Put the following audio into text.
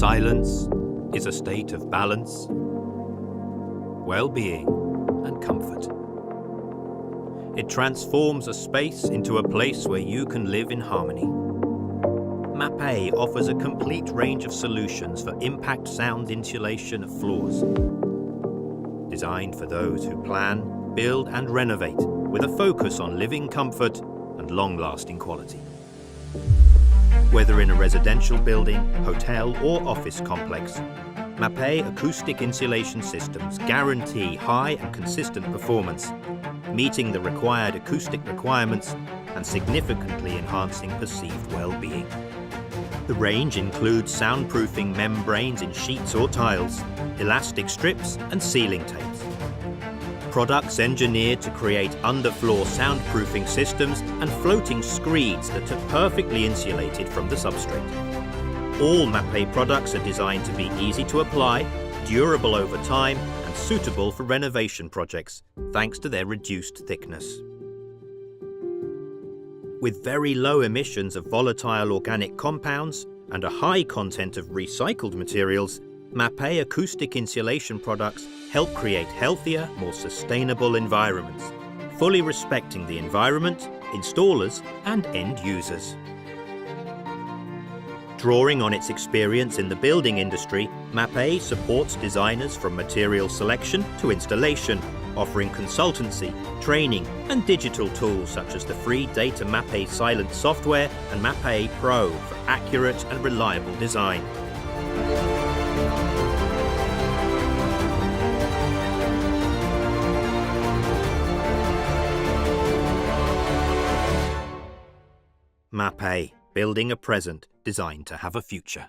Silence is a state of balance, well-being and comfort. It transforms a space into a place where you can live in harmony. Mapei offers a complete range of solutions for impact sound insulation of floors. Designed for those who plan, build and renovate with a focus on living comfort and long-lasting quality. Whether in a residential building, hotel or office complex, Mapei acoustic insulation systems guarantee high and consistent performance, meeting the required acoustic requirements and significantly enhancing perceived well-being. The range includes soundproofing membranes in sheets or tiles, elastic strips and sealing tapes. Products engineered to create underfloor soundproofing systems and floating screeds that are perfectly insulated from the substrate. All Mapei products are designed to be easy to apply, durable over time and suitable for renovation projects, thanks to their reduced thickness. With very low emissions of volatile organic compounds and a high content of recycled materials, Mapei acoustic insulation products help create healthier, more sustainable environments, fully respecting the environment, installers and end users. Drawing on its experience in the building industry, Mapei supports designers from material selection to installation, offering consultancy, training and digital tools such as the free data Mapesilent software and Mapei Pro for accurate and reliable design. Mapei, building a present designed to have a future.